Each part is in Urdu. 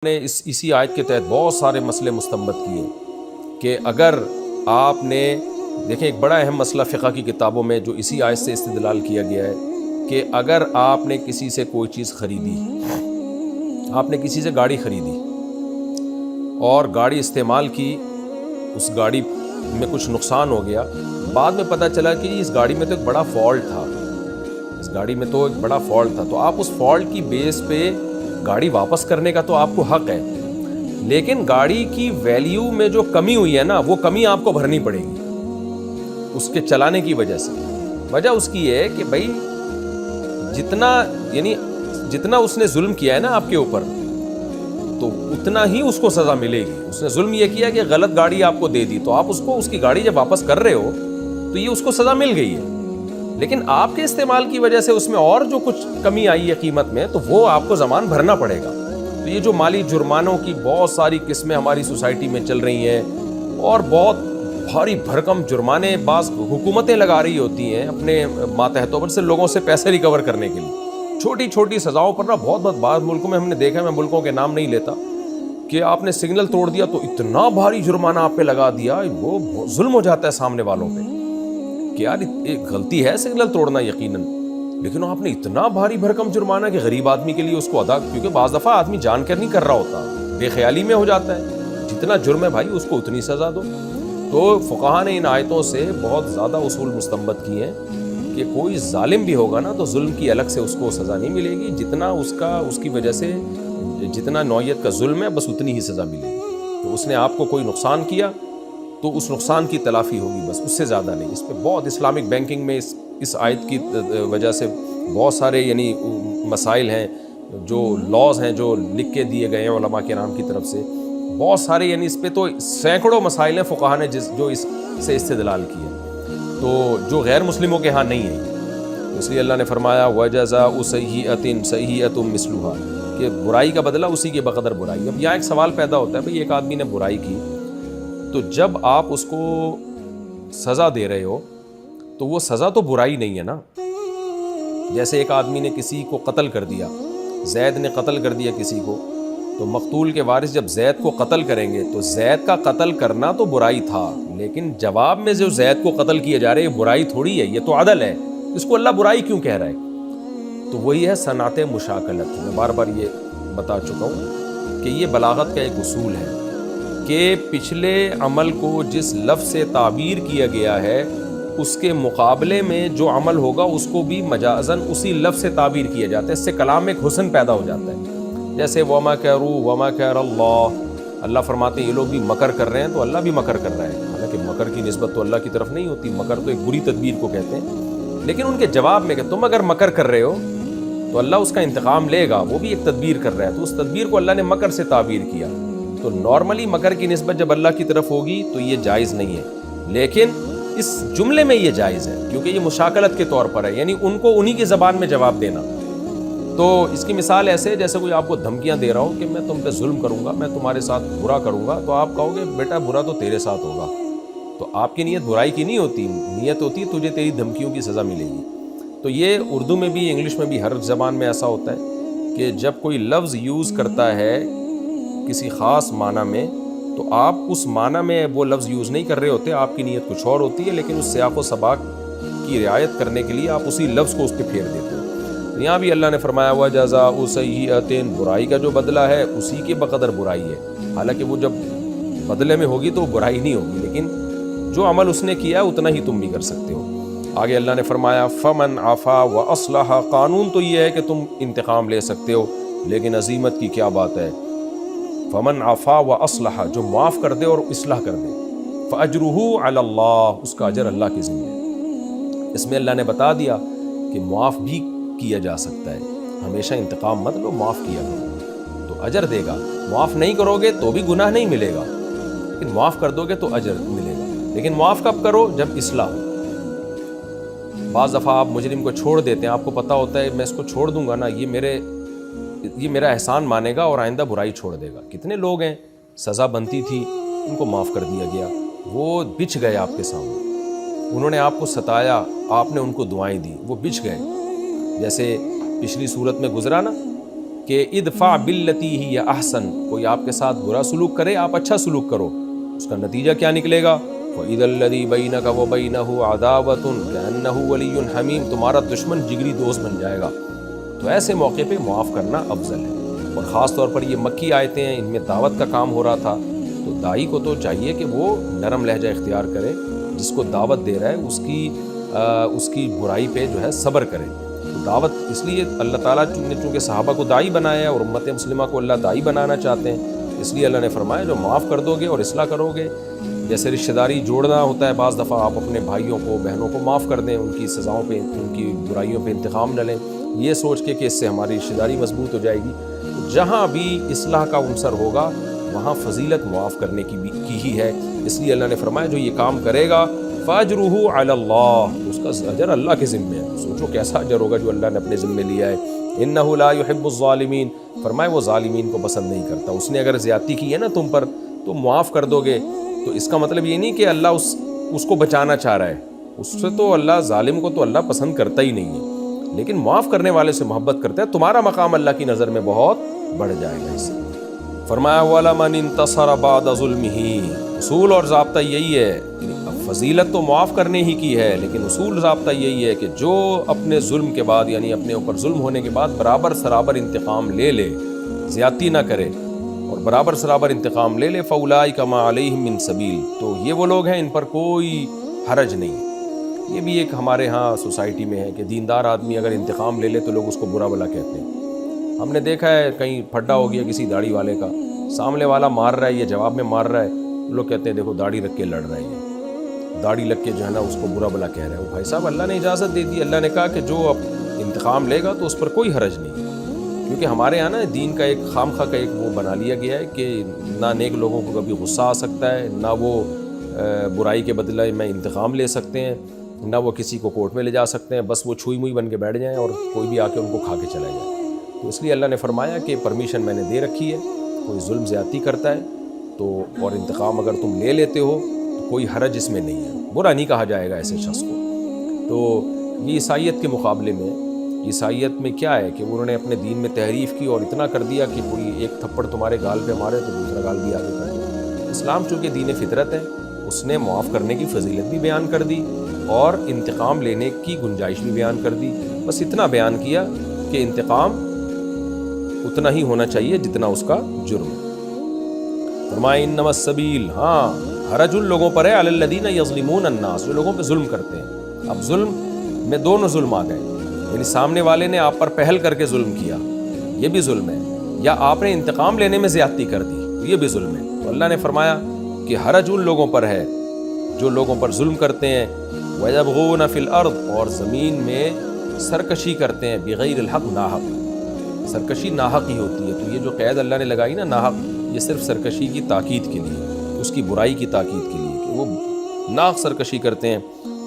نے اسی آیت کے تحت بہت سارے مسئلے مستنبط کیے کہ اگر آپ نے دیکھیں ایک بڑا اہم مسئلہ فقہ کی کتابوں میں جو اسی آیت سے استدلال کیا گیا ہے کہ اگر آپ نے کسی سے کوئی چیز خریدی، آپ نے کسی سے گاڑی خریدی اور گاڑی استعمال کی، اس گاڑی میں کچھ نقصان ہو گیا، بعد میں پتہ چلا کہ اس گاڑی میں تو ایک بڑا فالٹ تھا، اس گاڑی میں تو ایک بڑا فالٹ تھا، تو آپ اس فالٹ کی بیس پہ گاڑی واپس کرنے کا تو آپ کو حق ہے، لیکن گاڑی کی ویلیو میں جو کمی ہوئی ہے نا، وہ کمی آپ کو بھرنی پڑے گی اس کے چلانے کی وجہ سے۔ وجہ اس کی ہے کہ بھائی جتنا اس نے ظلم کیا ہے نا آپ کے اوپر، تو اتنا ہی اس کو سزا ملے گی۔ اس نے ظلم یہ کیا کہ غلط گاڑی آپ کو دے دی، تو آپ اس کی گاڑی جب واپس کر رہے ہو تو یہ اس کو سزا مل گئی ہے، لیکن آپ کے استعمال کی وجہ سے اس میں اور جو کچھ کمی آئی ہے قیمت میں، تو وہ آپ کو ضمان بھرنا پڑے گا۔ تو یہ جو مالی جرمانوں کی بہت ساری قسمیں ہماری سوسائٹی میں چل رہی ہیں، اور بہت بھاری بھرکم جرمانے بعض حکومتیں لگا رہی ہوتی ہیں اپنے ماتحتوں پر سے لوگوں سے پیسے ریکور کرنے کے لیے، چھوٹی چھوٹی سزاؤں پر نا بہت بعض ملکوں میں ہم نے دیکھا ہے، میں ملکوں کے نام نہیں لیتا، کہ آپ نے سگنل توڑ دیا تو اتنا بھاری جرمانہ آپ پہ لگا دیا، وہ ظلم ہو جاتا ہے سامنے والوں پہ کہ یار ایک غلطی ہے سگنل توڑنا یقیناً، لیکن آپ نے اتنا بھاری بھرکم جرمانہ کہ غریب آدمی کے لیے اس کو ادا، کیونکہ بعض دفعہ آدمی جان کر نہیں کر رہا ہوتا، بے خیالی میں ہو جاتا ہے، جتنا جرم ہے بھائی اس کو اتنی سزا دو۔ تو فقہا نے ان آیتوں سے بہت زیادہ اصول مستنبط کیے ہیں کہ کوئی ظالم بھی ہوگا نا تو ظلم کی الگ سے اس کو سزا نہیں ملے گی، جتنا اس کی وجہ سے جتنا نوعیت کا ظلم ہے بس اتنی ہی سزا ملے گی۔ تو اس نے آپ کو کوئی نقصان کیا تو اس نقصان کی تلافی ہوگی، بس اس سے زیادہ نہیں۔ اس پہ بہت اسلامک بینکنگ میں اس آیت کی وجہ سے بہت سارے مسائل ہیں، جو لاز ہیں جو لکھ کے دیے گئے ہیں علماء کرام کی طرف سے، بہت سارے اس پہ تو سینکڑوں مسائل ہیں فقہا نے جو اس سے استدلال کیا، تو جو غیر مسلموں کے ہاں نہیں ہے۔ اس لیے اللہ نے فرمایا وَجَزَاءُ سَيِّئَةٍ سَيِّئَةٌ مِثْلُهَا، کہ برائی کا بدلہ اسی کے بقدر برائی۔ اب یہاں ایک سوال پیدا ہوتا ہے، بھئی ایک آدمی نے برائی کی، تو جب آپ اس کو سزا دے رہے ہو تو وہ سزا تو برائی نہیں ہے نا۔ جیسے ایک آدمی نے کسی کو قتل کر دیا، زید نے قتل کر دیا کسی کو، تو مقتول کے وارث جب زید کو قتل کریں گے تو زید کا قتل کرنا تو برائی تھا، لیکن جواب میں جو زید کو قتل کیا جا رہا ہے یہ برائی تھوڑی ہے، یہ تو عدل ہے، اس کو اللہ برائی کیوں کہہ رہا ہے؟ تو وہی ہے صنعت مشاکلت۔ میں بار بار یہ بتا چکا ہوں کہ یہ بلاغت کا ایک اصول ہے کہ پچھلے عمل کو جس لفظ سے تعبیر کیا گیا ہے اس کے مقابلے میں جو عمل ہوگا اس کو بھی مجازاً اسی لفظ سے تعبیر کیا جاتا ہے، اس سے کلام میں ایک حسن پیدا ہو جاتا ہے۔ جیسے وَمَكَرُوا وَمَكَرَ اللَّهُ، اللہ فرماتے ہیں یہ لوگ بھی مکر کر رہے ہیں تو اللہ بھی مکر کر رہا ہے، حالانکہ مکر کی نسبت تو اللہ کی طرف نہیں ہوتی، مکر تو ایک بری تدبیر کو کہتے ہیں، لیکن ان کے جواب میں کہ تم اگر مکر کر رہے ہو تو اللہ اس کا انتقام لے گا، وہ بھی ایک تدبیر کر رہا ہے، تو اس تدبیر کو اللہ نے مکر سے تعبیر کیا۔ تو نارملی مکر کی نسبت جب اللہ کی طرف ہوگی تو یہ جائز نہیں ہے، لیکن اس جملے میں یہ جائز ہے کیونکہ یہ مشاکلت کے طور پر ہے، یعنی ان کو انہی کی زبان میں جواب دینا۔ تو اس کی مثال ایسے جیسے کوئی آپ کو دھمکیاں دے رہا ہو کہ میں تم پہ ظلم کروں گا، میں تمہارے ساتھ برا کروں گا، تو آپ کہو گے بیٹا برا تو تیرے ساتھ ہوگا، تو آپ کی نیت برائی کی نہیں ہوتی، نیت ہوتی ہے تجھے تیری دھمکیوں کی سزا ملے گی۔ تو یہ اردو میں بھی انگلش میں بھی ہر زبان میں ایسا ہوتا ہے کہ جب کوئی لفظ یوز کرتا ہے کسی خاص معنی میں تو آپ اس معنی میں وہ لفظ یوز نہیں کر رہے ہوتے، آپ کی نیت کچھ اور ہوتی ہے، لیکن اس سیاق و سباق کی رعایت کرنے کے لیے آپ اسی لفظ کو اس پہ پھیر دیتے ہو۔ یہاں بھی اللہ نے فرمایا وَجَزَاءُ سَيِّئَةٍ، برائی کا جو بدلہ ہے اسی کے بقدر برائی ہے، حالانکہ وہ جب بدلے میں ہوگی تو برائی نہیں ہوگی، لیکن جو عمل اس نے کیا ہے اتنا ہی تم بھی کر سکتے ہو۔ آگے اللہ نے فرمایا فَمَنْ عَفَا وَأَصْلَحَ، قانون تو یہ ہے کہ تم انتقام لے سکتے ہو، لیکن عظیمت کی کیا بات ہے، فَمَنْ عَفَا وَأَصْلَحَ، جو معاف کر دے اور اصلاح کر دے، فَأَجْرُهُ عَلَى اللَّهِ، اس کا اجر اللہ کے ذمہ ہے۔ اس میں اللہ نے بتا دیا کہ معاف بھی کیا جا سکتا ہے، ہمیشہ انتقام مت لو، معاف کیا کرو تو اجر دے گا، معاف نہیں کرو گے تو بھی گناہ نہیں ملے گا، لیکن معاف کر دو گے تو اجر ملے گا۔ لیکن معاف کب کرو؟ جب اصلاح ہو۔ بعض دفعہ آپ مجرم کو چھوڑ دیتے ہیں، آپ کو پتہ ہوتا ہے میں اس کو چھوڑ دوں گا نا یہ میرا احسان مانے گا اور آئندہ برائی چھوڑ دے گا۔ کتنے لوگ ہیں سزا بنتی تھی ان کو معاف کر دیا گیا، وہ بچ گئے آپ کے سامنے، انہوں نے آپ کو ستایا، آپ نے ان کو دعائیں دی، وہ بچ گئے۔ جیسے پچھلی صورت میں گزرا نا کہ ادفع باللتی ہی احسن، کوئی آپ کے ساتھ برا سلوک کرے آپ اچھا سلوک کرو، اس کا نتیجہ کیا نکلے گا؟ وَإِذَا الَّذِي بَيْنَكَ وَبَيْنَهُ عَدَاوَةٌ كَأَنَّهُ وَلِيٌّ حَمِيمٌ، تمہارا دشمن جگری دوست بن جائے گا۔ تو ایسے موقع پہ معاف کرنا افضل ہے، اور خاص طور پر یہ مکی آیتیں ہیں، ان میں دعوت کا کام ہو رہا تھا، تو داعی کو تو چاہیے کہ وہ نرم لہجہ اختیار کرے، جس کو دعوت دے رہا ہے اس کی برائی پہ جو ہے صبر کرے۔ تو دعوت اس لیے اللہ تعالیٰ نے چونکہ صحابہ کو داعی بنایا ہے اور امت مسلمہ کو اللہ داعی بنانا چاہتے ہیں، اس لیے اللہ نے فرمایا جو معاف کر دو گے اور اصلاح کرو گے، جیسے رشتہ داری جوڑنا ہوتا ہے، بعض دفعہ آپ اپنے بھائیوں کو بہنوں کو معاف کر دیں، ان کی سزاؤں پہ ان کی برائیوں پہ انتقام نہ لیں، یہ سوچ کے کہ اس سے ہماری رشتہ داری مضبوط ہو جائے گی۔ جہاں بھی اصلاح کا عنصر ہوگا وہاں فضیلت معاف کرنے کی ہی ہے، اس لیے اللہ نے فرمایا جو یہ کام کرے گا فاجرہ علی اللہ، اس کا اجر اللہ کے ذمہ ہے۔ سوچو کیسا اجر ہوگا جو اللہ نے اپنے ذمہ لیا ہے۔ انہ لا یحب الظالمین، فرمائے وہ ظالمین کو پسند نہیں کرتا۔ اس نے اگر زیادتی کی ہے نا تم پر تو معاف کر دو گے، تو اس کا مطلب یہ نہیں کہ اللہ اس کو بچانا چاہ رہا ہے، اس سے تو اللہ ظالم کو تو اللہ پسند کرتا ہی نہیں ہے، لیکن معاف کرنے والے سے محبت کرتا ہے، تمہارا مقام اللہ کی نظر میں بہت بڑھ جائے گا۔ اس سے فرمایا وَلَمَنِ انتصر بعد ظلمہ، اصول اور ضابطہ یہی ہے، فضیلت تو معاف کرنے ہی کی ہے، لیکن اصول ضابطہ یہی ہے کہ جو اپنے ظلم کے بعد یعنی اپنے اوپر ظلم ہونے کے بعد برابر سرابر انتقام لے لے، زیادتی نہ کرے اور برابر سرابر انتقام لے لے، فَأُولَٰئِكَ مَا عَلَيْهِم مِّن سَبِيلٍ، تو یہ وہ لوگ ہیں ان پر کوئی حرج نہیں۔ یہ بھی ایک ہمارے ہاں سوسائٹی میں ہے کہ دیندار آدمی اگر انتقام لے لے تو لوگ اس کو برا بلا کہتے ہیں۔ ہم نے دیکھا ہے کہیں پھڈا ہو گیا کسی داڑھی والے کا، سامنے والا مار رہا ہے، یہ جواب میں مار رہا ہے، لوگ کہتے ہیں دیکھو داڑھی رکھ کے لڑ رہا ہے، یہ داڑھی لگ کے جو ہے نا اس کو برا بلا کہہ رہے ہیں۔ وہ بھائی صاحب اللہ نے اجازت دے دی، اللہ نے کہا کہ جو اب انتقام لے گا تو اس پر کوئی حرج نہیں، کیونکہ ہمارے یہاں نا دین کا ایک خام خواہ کا ایک وہ بنا لیا گیا ہے کہ نہ نیک لوگوں کو کبھی غصہ آ سکتا ہے، نہ وہ برائی کے بدلے میں انتقام لے سکتے ہیں، نہ وہ کسی کو کورٹ میں لے جا سکتے ہیں، بس وہ چھوئی موئی بن کے بیٹھ جائیں اور کوئی بھی آ کے ان کو کھا کے چلا جائے۔ تو اس لیے اللہ نے فرمایا کہ پرمیشن میں نے دے رکھی ہے، کوئی ظلم زیادتی کرتا ہے تو اور انتقام اگر تم لے لیتے ہو تو کوئی حرج اس میں نہیں ہے، برا نہیں کہا جائے گا ایسے شخص کو۔ تو یہ عیسائیت کے مقابلے میں، عیسائیت میں کیا ہے کہ انہوں نے اپنے دین میں تحریف کی اور اتنا کر دیا کہ پوری ایک تھپڑ تمہارے گال پہ مارے تو دوسرا گال بھی آگے کر دو۔ اسلام چونکہ دین فطرت ہے، اس نے معاف کرنے کی فضیلت بھی بیان کر دی اور انتقام لینے کی گنجائش بھی بیان کر دی، بس اتنا بیان کیا کہ انتقام اتنا ہی ہونا چاہیے جتنا اس کا جرم۔ فرمائے انما السبیل، ہاں حرج ان لوگوں پر ہے، علی الذین یظلمون الناس، جو لوگوں پہ ظلم کرتے ہیں۔ اب ظلم میں دونوں ظلم آ گئے، یعنی سامنے والے نے آپ پر پہل کر کے ظلم کیا، یہ بھی ظلم ہے، یا آپ نے انتقام لینے میں زیادتی کر دی، یہ بھی ظلم ہے۔ تو اللہ نے فرمایا کہ حرج ان لوگوں پر ہے جو لوگوں پر ظلم کرتے ہیں، وَيَبْغُونَ فِي الْأَرْضِ، اور زمین میں سرکشی کرتے ہیں، بغیر الحق، ناحق۔ سرکشی ناحق ہی ہوتی ہے، تو یہ جو قید اللہ نے لگائی نا ناحق، یہ صرف سرکشی کی تاکید کے لیے، اس کی برائی کی تاکید کے لیے کہ وہ ناحق سرکشی کرتے ہیں۔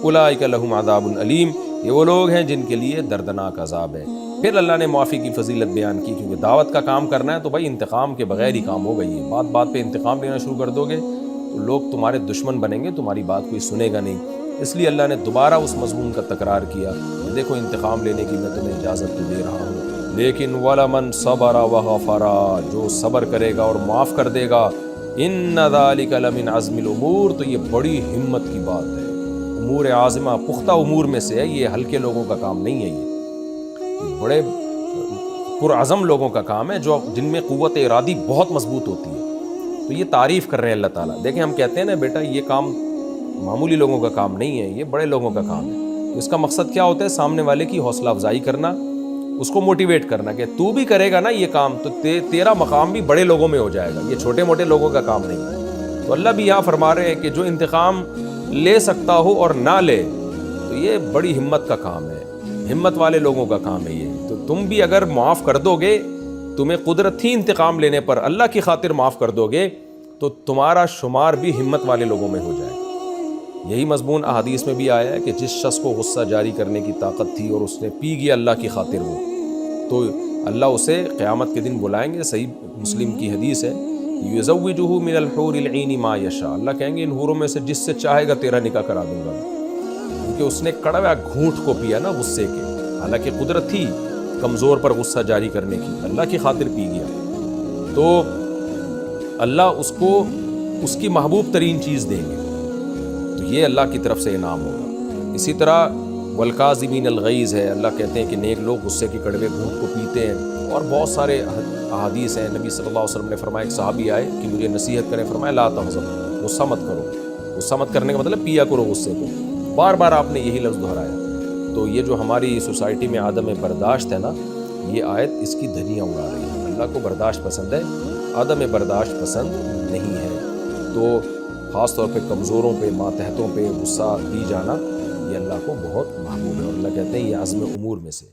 اولئک لہم عذاب علیم، یہ وہ لوگ ہیں جن کے لیے دردناک عذاب ہے۔ پھر اللہ نے معافی کی فضیلت بیان کی، کیونکہ دعوت کا کام کرنا ہے تو بھائی انتقام کے بغیر ہی کام ہوگا۔ یہ بات بات پہ انتقام لینا شروع کر دو گے تو لوگ تمہارے دشمن بنیں گے، تمہاری بات کوئی سنے گا نہیں۔ اس لیے اللہ نے دوبارہ اس مضمون کا تکرار کیا کہ دیکھو انتقام لینے کی میں تمہیں اجازت تو دے رہا ہوں، لیکن وَلَمَنْ صَبَرَ وَغَفَرَ، جو صبر کرے گا اور معاف کر دے گا، إِنَّ ذَلِكَ لَمِنْ عَزْمِ الْأُمُورِ، تو یہ بڑی ہمت کی بات ہے، امور عازمہ، پختہ امور میں سے ہے، یہ ہلکے لوگوں کا کام نہیں ہے، یہ بڑے پرعزم لوگوں کا کام ہے جن میں قوت ارادی بہت مضبوط ہوتی ہے۔ تو یہ تعریف کر رہے ہیں اللہ تعالیٰ۔ دیکھیں ہم کہتے ہیں نا بیٹا یہ کام معمولی لوگوں کا کام نہیں ہے، یہ بڑے لوگوں کا کام ہے۔ تو اس کا مقصد کیا ہوتا ہے؟ سامنے والے کی حوصلہ افزائی کرنا، اس کو موٹیویٹ کرنا کہ تو بھی کرے گا نا یہ کام تو تیرا مقام بھی بڑے لوگوں میں ہو جائے گا، یہ چھوٹے موٹے لوگوں کا کام نہیں ہے۔ تو اللہ بھی یہاں فرما رہے ہیں کہ جو انتقام لے سکتا ہو اور نہ لے تو یہ بڑی ہمت کا کام ہے، ہمت والے لوگوں کا کام ہے یہ۔ تو تم بھی اگر معاف کر دو گے، تمہیں قدرت تھی انتقام لینے پر، اللہ کی خاطر معاف کر دو گے تو تمہارا شمار بھی ہمت والے لوگوں میں ہو جائے گا۔ یہی مضمون احادیث میں بھی آیا ہے کہ جس شخص کو غصہ جاری کرنے کی طاقت تھی اور اس نے پی گیا اللہ کی خاطر وہ، تو اللہ اسے قیامت کے دن بلائیں گے، صحیح مسلم کی حدیث ہے، یزوجہ من الحور العین ما یشاء، اللہ کہیں گے ان حوروں میں سے جس سے چاہے گا تیرا نکاح کرا دوں گا، کیونکہ اس نے کڑوا گھونٹ کو پیا نا غصے کے، حالانکہ قدرت تھی کمزور پر غصہ جاری کرنے کی، اللہ کی خاطر پی گیا تو اللہ اس کو اس کی محبوب ترین چیز دیں گے، تو یہ اللہ کی طرف سے انعام ہوگا۔ اسی طرح والکاظمین الغیظ ہے، اللہ کہتے ہیں کہ نیک لوگ غصے کے کڑوے گھونٹ کو پیتے ہیں، اور بہت سارے احادیث ہیں۔ نبی صلی اللہ علیہ وسلم نے فرمایا، ایک صحابی آئے کہ مجھے نصیحت کریں، فرمایا لا تحزن، غصہ مت کرو۔ غصہ مت کرنے کا مطلب پیا کرو غصے کو، بار بار آپ نے یہی لفظ دہرایا۔ تو یہ جو ہماری سوسائٹی میں عدم برداشت ہے نا، یہ آیت اس کی دھنیاں اڑا رہی ہے۔ اللہ کو برداشت پسند ہے، عدم برداشت پسند نہیں ہے۔ تو خاص طور پہ کمزوروں پہ، ماتحتوں پہ غصہ دی جانا، یہ اللہ کو بہت محبوب ہے، اور اللہ کہتے ہیں یہ عزم امور میں سے